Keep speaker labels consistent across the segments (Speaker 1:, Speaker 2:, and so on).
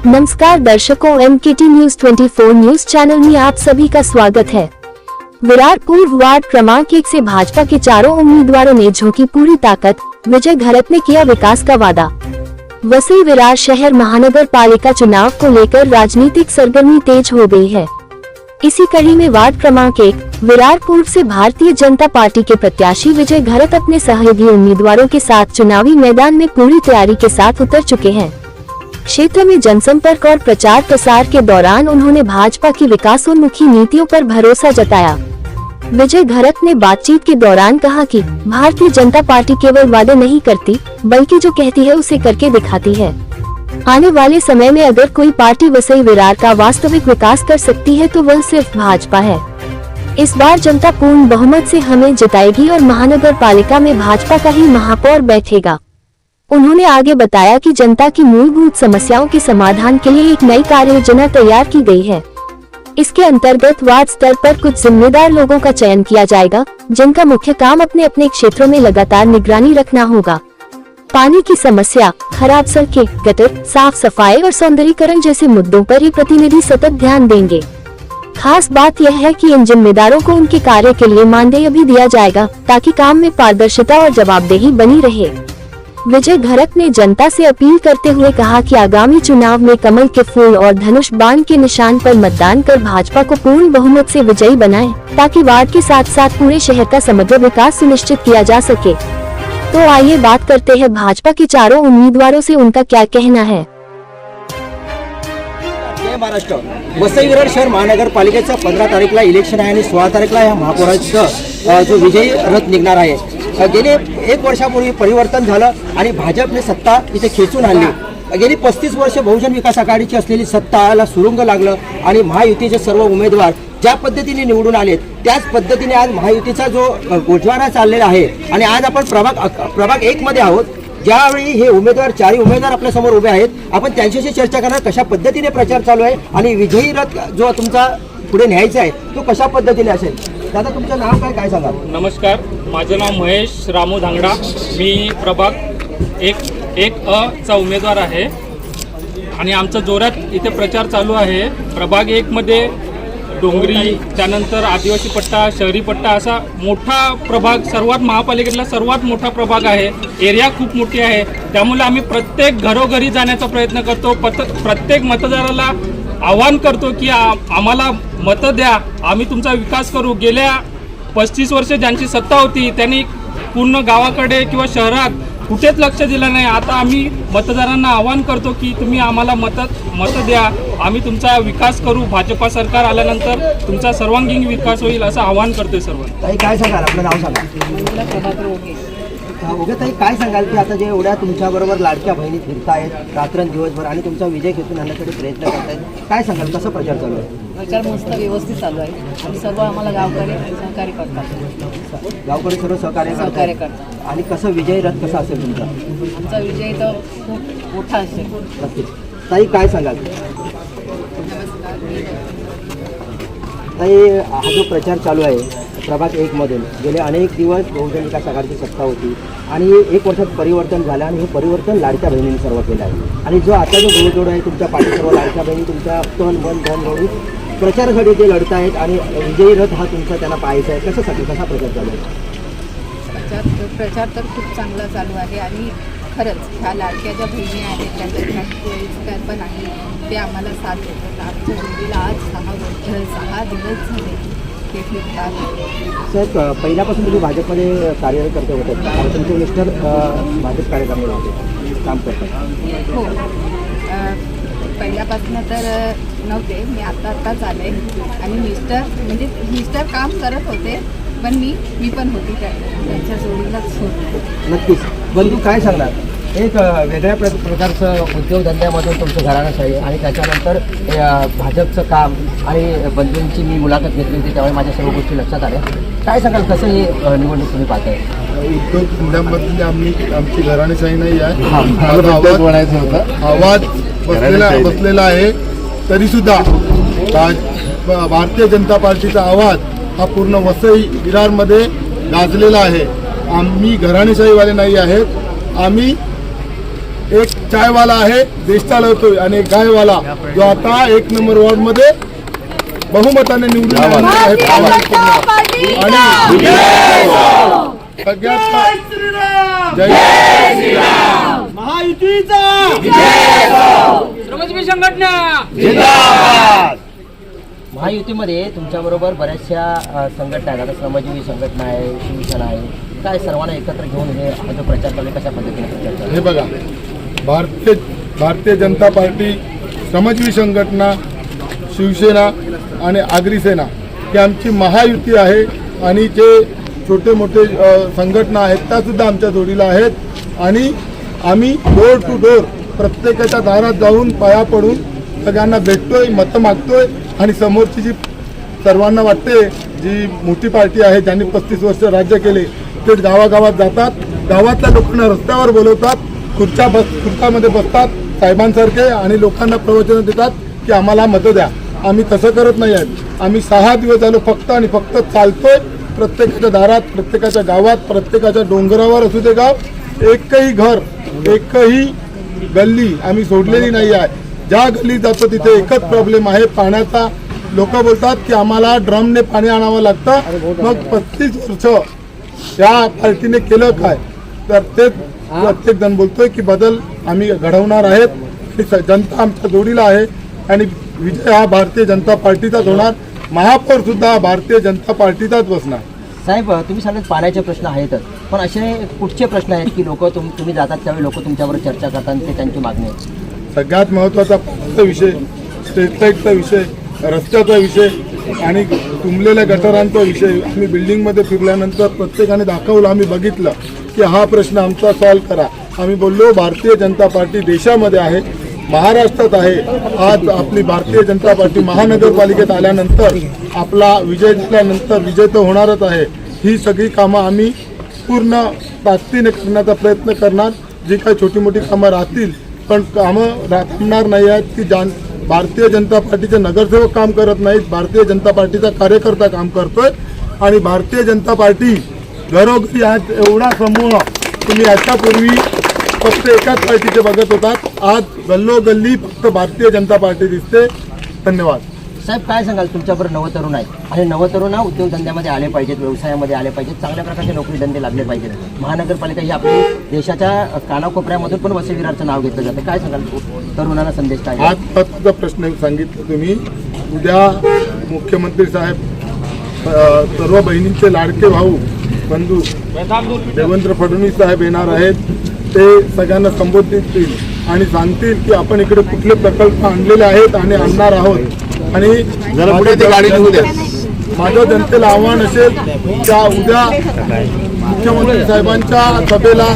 Speaker 1: नमस्कार दर्शकों, MKT news 24 news channel में आप सभी का स्वागत है। विरार पूर्व वार्ड क्रमांक 1 से भाजपा के चारों उम्मीदवारों ने झोंकी पूरी ताकत। विजय घरत ने किया विकास का वादा। वसई विरार शहर महानगर पालिका चुनाव को लेकर राजनीतिक सरगर्मी तेज हो गई है। इसी कड़ी में वार्ड क्रमांक 1 विरार पूर्व से भारतीय जनता पार्टी के प्रत्याशी विजय घरत अपने सहयोगी उम्मीदवारों के साथ चुनावी मैदान में पूरी तैयारी के साथ उतर चुके हैं। क्षेत्र में जनसंपर्क और प्रचार प्रसार के दौरान उन्होंने भाजपा की विकासोन्मुखी नीतियों पर भरोसा जताया। विजय घरत ने बातचीत के दौरान कहा कि भारतीय जनता पार्टी केवल वादे नहीं करती, बल्कि जो कहती है उसे करके दिखाती है। आने वाले समय में अगर कोई पार्टी वसई विरार का वास्तविक विकास कर सकती है तो वह सिर्फ भाजपा है। इस बार जनता पूर्ण बहुमत से हमें जिताएगी और महानगर पालिका में भाजपा का ही महापौर बैठेगा। उन्होंने आगे बताया कि जनता की मूलभूत समस्याओं के समाधान के लिए एक नई कार्य योजना तैयार की गई है। इसके अंतर्गत वार्ड स्तर पर कुछ जिम्मेदार लोगों का चयन किया जाएगा, जिनका मुख्य काम अपने अपने क्षेत्रों में लगातार निगरानी रखना होगा। पानी की समस्या, खराब सड़कें, गटर, साफ सफाई और सौंदर्यीकरण जैसे मुद्दों पर ये प्रतिनिधि सतत ध्यान देंगे। खास बात यह है कि इन जिम्मेदारों को उनके कार्य के लिए मानदेय भी दिया जाएगा, ताकि काम में पारदर्शिता और जवाबदेही बनी रहे। विजय घरत ने जनता से अपील करते हुए कहा कि आगामी चुनाव में कमल के फूल और धनुष बाण के निशान पर मतदान कर भाजपा को पूर्ण बहुमत से विजयी बनाएं, ताकि वार्ड के साथ साथ पूरे शहर का समग्र विकास सुनिश्चित किया जा सके। तो आइए बात करते हैं भाजपा के चारों उम्मीदवारों से उनका क्या कहना है।
Speaker 2: जय महाराष्ट्र। वसई विरार शहर महानगरपालिकेचा 15 तारीखला इलेक्शन आहे आणि 16 तारीखला या महापौराचं जो विजयी रथ निघणार आहे। गेले 1 वर्षापूर्वी परिवर्तन झालं आणि भाजपने सत्ता इथे खेचून आणली। गेली 35 वर्ष बहुजन विकास आघाडीची असलेली सत्ताला सुरुंग लागलं आणि महायुतीचे सर्व उमेदवार ज्या पद्धतीने निवडून आलेत त्याच पद्धतीने आज महायुतीचा जो गोठवारा चाललेला आहे आणि आज आपण प्रभाग 1 मध्ये आहोत। ज्यावेळी हे उमेदवार 4 उमेदवार आपल्या समोर उभे आहेत, आपण त्यांच्याशी चर्चा करणार कशा पद्धतीने प्रचार चालू आहे आणि विजयी रथ जो तुमचा पुढे न्यायचा आहे तो कशा पद्धतीने असेल। दादा तुमचं नाव काय सांगाल?
Speaker 3: नमस्कार, माझं नाव महेश रामू धांगडा। मी प्रभाग 1 चा उमेदवार आहे आणि आमचा जोरात इथे प्रचार चालू आहे। प्रभाग 1 मध्ये डोंगरी, त्यानंतर आदिवासी पट्टा, शहरी पट्टा असा मोठा प्रभाग, सर्वात महापालिकेतला सर्वात मोठा प्रभाग आहे। एरिया खूप मोठी आहे, त्यामुळे आम्ही प्रत्येक घरोघरी जाण्याचा प्रयत्न करतो। प्रत्येक मतदाराला आवाहन करतो की आम्हाला मतं द्या, आम्ही तुमचा विकास करू। गेल्या 35 वर्ष ज्यांची सत्ता होती त्यांनी पूर्ण गावाकडे किंवा शहरात कुठेच लक्ष दिलं नाही। आता आम्ही मतदारांना आवाहन करतो की तुम्ही आम्हाला मतं द्या, आम्ही तुमचा विकास करू। भाजपा सरकार आल्यानंतर तुमचा सर्वांगीण विकास होईल असं आवाहन करतोय सर्व।
Speaker 2: ताई काय सांगाल? आपलं नाव सांगा। ओके ताई, काय सांगाल की आता जे एवढ्या तुमच्याबरोबर लाडक्या बहिणी फिरतायत रात्रंदिवसभर आणि तुमचा विजय खेचून आणण्यासाठी प्रयत्न करतायत, काय सांगाल? कसं प्रचार चालू आहे?
Speaker 4: प्रचार मस्त व्यवस्थित चालू आहे आणि सर्व आम्हाला गावकरी सहकार्य करतात।
Speaker 2: गावकरी सर्व सहकार्य करतात आणि कसं विजय रथ कसा असेल तुमचा?
Speaker 4: आमचा विजय तर खूप मोठा असेल।
Speaker 2: नक्कीच। ताई काय सांगाल? ताई हा जो प्रचार चालू आहे प्रभाग 1 मधून गेले अनेक दिवस बहुजन विकास आघाडीची सत्ता होती आणि 1 वर्षात परिवर्तन झालं आणि हे परिवर्तन लाडक्या बहिणींनी सर्व केलं आहे आणि जो आता जो गोळजोड आहे तुमच्या पाठी सर्व लाडक्या बहिणी तुमच्या तन मन धन जोडून प्रचारासाठी ते लढत आहेत आणि विजयी रथ हा तुमचा त्यांना पाहायचा आहे। कशासाठी, कसा प्रचार चालू आहे?
Speaker 4: प्रचार तर खूप चांगला चालू आहे आणि खरंच ह्या लाडक्या ज्या बहिणी आहेत त्यांच्या पण आहे ते आम्हाला साथ देतात। आमच्या मुलीला आज 6 दिवस झाले ते फिरतात।
Speaker 2: सर, पहिल्यापासून तुम्ही भाजपमध्ये कार्यरत करते होते, तुमचे मिस्टर भाजप कार्यक्रमाला होते, काम करतात?
Speaker 4: हो, पहिल्यापासून तर नव्हते, मी आत्ताच आले आणि मिस्टर काम करत होते पण मी पण होती त्यांच्या जोडीलाच होते।
Speaker 2: नक्कीच। बंधू काय सांगणार? एक वेगळ्या प्रकारचं उद्योगधंद्यामधून तुमचं घराणंच आहे आणि त्याच्यानंतर भाजपचं काम आणि बंधूंची मी मुलाखत घेतली होती त्यावेळी माझ्या सर्व गोष्टी लक्षात आल्या। काय सांगाल, कसं ही निवडणूक तुम्ही पाहताय?
Speaker 5: उद्योगधंद्यामध्ये आमची घराणेशाही नाही आहे, आवाज बसलेला आहे, तरीसुद्धा भारतीय जनता पार्टीचा आवाज हा पूर्ण वसई विरारमध्ये गाजलेला आहे। आम्ही घराणेशाहीवाले नाही आहेत, आम्ही एक चायवाला आहे, देश चालवतोय, आणि एक गायवाला जो आता 1 नंबर वॉर्ड मध्ये बहुमताने निवडून आलेला आहे. आणि सगळ्यात जय
Speaker 2: महायुतीमध्ये तुमच्याबरोबर बऱ्याचशा संघटना आहेत. आता श्रमजीवी संघटना आहे, शिवसेना आहे, काय सर्वांना एकत्र घेऊन हे हा जो प्रचार चालू आहे, कशा पद्धतीने प्रचार चालू आहे?
Speaker 5: हे बघा, भारतीय जनता पार्टी, श्रमजीवी संघटना, शिवसेना आणि आगरी सेना ही आमची महायुती आहे. आणि जे छोटे मोठे संघटना आहेत त्या सुद्धा आमच्या जोडीला आहेत. आणि आम्ही डोर टू डोर प्रत्येकाच्या दारात जाऊन पाया पडून सगळ्यांना भेटतोय, मतं मागतोय. आणि समोरची जी सर्वांना वाटते जी मोठी पार्टी आहे, ज्यांनी 35 वर्ष राज्य केले, ते गावागावात जातात, गावातल्या लोकांना रस्त्यावर बोलवतात, खुर्च्यामध्ये बसतात साहेबांसारखे, आणि लोकांना प्रवचन देतात की आम्हाला मतं द्या. आम्ही तसं करत नाही आहेत. आम्ही 6 दिवस झालो फक्त आणि फक्त चालतोय प्रत्येकाच्या दारात, प्रत्येकाच्या गावात, प्रत्येकाच्या डोंगरावर असू दे गाव, एकही घर, एकही गल्ली आम्ही सोडलेली नाही आहे. ज्या गल्लीत जातो तिथे एकच प्रॉब्लेम आहे, पाण्याचा. लोक बोलतात की आम्हाला ड्रमने पाणी आणावं लागतं. मग 35 वर्ष या पार्टीने केलं काय? तर ते प्रत्येक जण बोलतोय की बदल आम्ही घडवणार आहेत. जनता आमच्या जोडीला आहे आणि विजय हा भारतीय जनता पार्टीचाच होणार. महापौर सुद्धा भारतीय जनता पार्टीचाच बसणार.
Speaker 2: साहेब, तुम्ही सांगत पाण्याचे प्रश्न आहेतच, पण असे कुठचे प्रश्न आहेत की लोक तुम्ही जातात त्यावेळी लोक तुमच्याबरोबर चर्चा करतात आणि ते त्यांची मागणी आहे?
Speaker 5: सगळ्यात महत्त्वाचा पाण्याचा विषय, स्ट्रीट लाईटचा विषय, रस्त्याचा विषय आणि तुंबलेल्या गटारांचा विषय. आम्ही बिल्डिंगमध्ये फिरल्यानंतर प्रत्येकाने दाखवलं, आम्ही बघितलं की हा प्रश्न आमचा सॉल्व्ह करा. आम्ही बोललो भारतीय जनता पार्टी देशामध्ये आहे, महाराष्ट्रात आहे. आज आपली भारतीय जनता पार्टी महानगरपालिकेत आल्यानंतर, आपला विजय झाल्यानंतर, विजय तर होणारच आहे. ही सगळी कामं आम्ही पूर्ण ताकदीने करण्याचा प्रयत्न करणार. जी काही छोटी मोठी कामं राहतील, पण कामं थांबणार नाही आहेत. की भारतीय जनता पार्टीचे नगरसेवक काम करत नाहीत, भारतीय जनता पार्टीचा कार्यकर्ता काम करतोय. आणि भारतीय जनता पार्टी घरोघरी आज एवढा समूह तुम्ही याच्यापूर्वी फक्त एकाच पार्टीचे बघत होतात, आज गल्लोगल्ली फक्त भारतीय जनता पार्टी दिसते. धन्यवाद.
Speaker 2: साहेब, काय सांगाल? तुमच्याबरोबर नवतरुण आहेत आणि नवतरुण उद्योगधंद्यामध्ये आले पाहिजेत, व्यवसायामध्ये आले पाहिजेत, चांगल्या प्रकारचे नोकरी धंदे लागले पाहिजेत. महानगरपालिका ही आपली देशाच्या कानाकोपऱ्यामधून पण वसई विरारचं नाव घेतलं जातं. काय सांगाल तरुणांना संदेश काय?
Speaker 5: आज महत्त्वाचा प्रश्न सांगितलं तुम्ही. उद्या मुख्यमंत्री साहेब सर्व बहिणींचे लाडके भाऊ बंधू देवेंद्र फडणवीस साहेब येणार आहेत. ते सगळ्यांना संबोधित आणि सांगतील की आपण इकडे कुठले प्रकल्प आणलेले आहेत आणि आणणार आहोत. आणि माझं जनतेला आव्हान असेल त्या उद्या मुख्यमंत्री साहेबांच्या सभेला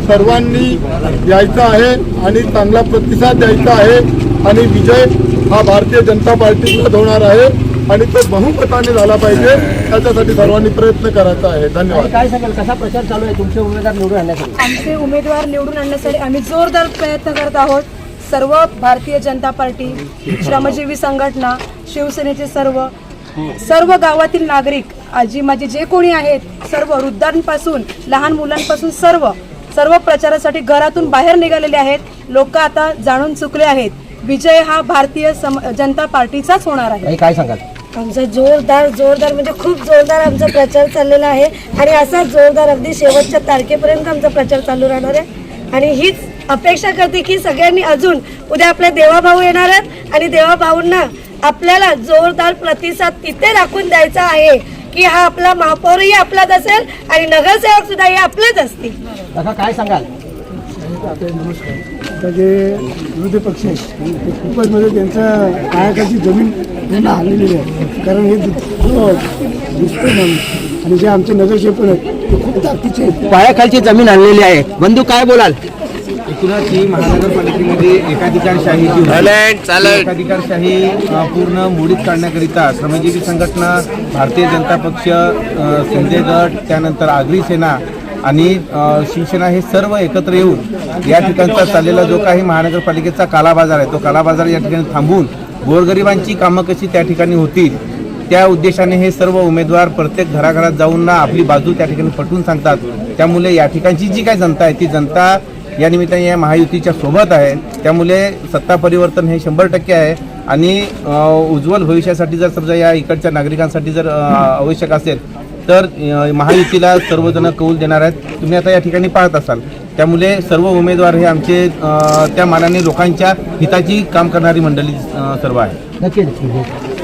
Speaker 5: सर्वांनी यायचं आहे आणि चांगला प्रतिसाद द्यायचा आहे. आणि विजय हा भारतीय जनता पार्टीचा होणार आहे आणि तो बहुमताने झाला पाहिजे, त्याच्यासाठी सर्वांनी प्रयत्न करायचा आहे. धन्यवाद.
Speaker 2: काय सांगाल, कसा प्रचार चालू आहे तुमचे उमेदवार निवडून आणण्यासाठी?
Speaker 6: आमचे उमेदवार निवडून आणण्यासाठी आम्ही जोरदार प्रयत्न करत आहोत. सर्व भारतीय जनता पार्टी, श्रमजीवी संघटना, शिवसेनेचे सर्व गावातील नागरिक, आजी माझी जे कोणी आहेत, सर्व वृद्धांपासून लहान मुलांपासून सर्व प्रचारासाठी घरातून बाहेर निघालेले आहेत. लोक आता जाणून चुकले आहेत, विजय हा भारतीय जनता पार्टीचाच होणार आहे.
Speaker 2: काय सांगाल?
Speaker 7: आमचा जोरदार म्हणजे खूप जोरदार आमचा प्रचार चाललेला आहे आणि असा जोरदार अगदी शेवटच्या तारखेपर्यंत आमचा प्रचार चालू राहणार आहे. आणि हीच अपेक्षा करते की सगळ्यांनी अजून उद्या आपल्या देवाभाऊ येणार आहेत आणि देवाभाऊंना आपल्याला जोरदार प्रतिसाद तिथे दाखवून द्यायचा आहे की हा आपला महापौरही आपलाच असेल आणि नगरसेवक सुद्धा हे आपलेच असतील.
Speaker 2: काय सांगाल?
Speaker 8: आता जे विरोधी पक्ष आहेत ते खूपच म्हणजे त्यांच्या पायाखालची जमीन त्यांना हल्लेली आहे. कारण हे दिसतो आणि जे आमचे नगरसेवक आहेत ते खूप ताकदीचे आहेत.
Speaker 2: पायाखालची जमीन आणलेली आहे. बंधू, काय बोलाल?
Speaker 9: एकूणच ही महानगरपालिकेमध्ये एकाधिकारशाही जी एकाधिकारशाही पूर्ण मोडीत काढण्याकरिता श्रमजीवी संघटना, भारतीय जनता पक्ष, संजय गट, त्यानंतर आगरी सेना आणि शिवसेना हे सर्व एकत्र येऊन या ठिकाणचा चाललेला जो काही महानगरपालिकेचा कालाबाजार आहे तो कालाबाजार या ठिकाणी थांबवून गोरगरिबांची कामं कशी त्या ठिकाणी होतील त्या उद्देशाने हे सर्व उमेदवार प्रत्येक घराघरात जाऊन ना आपली बाजू त्या ठिकाणी पटवून सांगतात. त्यामुळे या ठिकाणची जी काही जनता आहे ती जनता या निमित्ताने या महायुतीच्या सोबत आहे. त्यामुळे सत्ता परिवर्तन हे 100% आहे आणि उज्ज्वल भविष्यासाठी जर समजा या इकडच्या नागरिकांसाठी जर आवश्यक असेल तर महायुतीला सर्वजण कौल देणार आहेत. तुम्ही आता या ठिकाणी पाहत असाल. त्यामुळे सर्व उमेदवार हे आमचे त्या मानाने लोकांच्या हिताची काम करणारी मंडळी सर्व आहे.
Speaker 2: नक्कीच.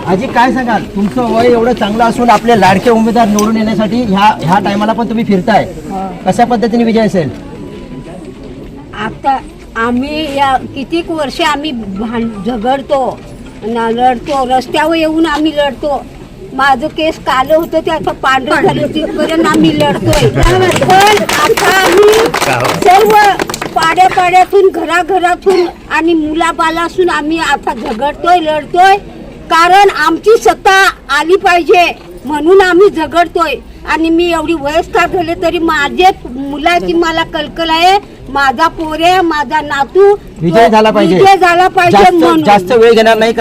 Speaker 2: आजी काय सांगाल, तुमचं वय एवढं चांगलं असून आपले लाडके उमेदवार निवडून येण्यासाठी ह्या टायमाला पण तुम्ही फिरताय, कशा पद्धतीने विजय असेल?
Speaker 10: आता आम्ही या कितीक वर्ष आम्ही झगडतो लढतो, रस्त्यावर येऊन आम्ही लढतो. माझं केस कालं होतं ते आता पांढरं झालं तिथपर्यंत आम्ही लढतोय. पण आता आम्ही सर्व पाड्यापाड्यातून घराघरातून आणि मुलाबालासून आम्ही आता झगडतोय लढतोय. कारण आमची सत्ता आली पाहिजे म्हणून आम्ही झगडतोय. आणि मी एवढी वयस्कर झाले तरी माझे मुलाची मला कलकल आहे. माझा पोरे माझा नातू
Speaker 2: विजय झाला पाहिजे
Speaker 10: म्हणून
Speaker 2: जास्त वेळ घेणार नाही.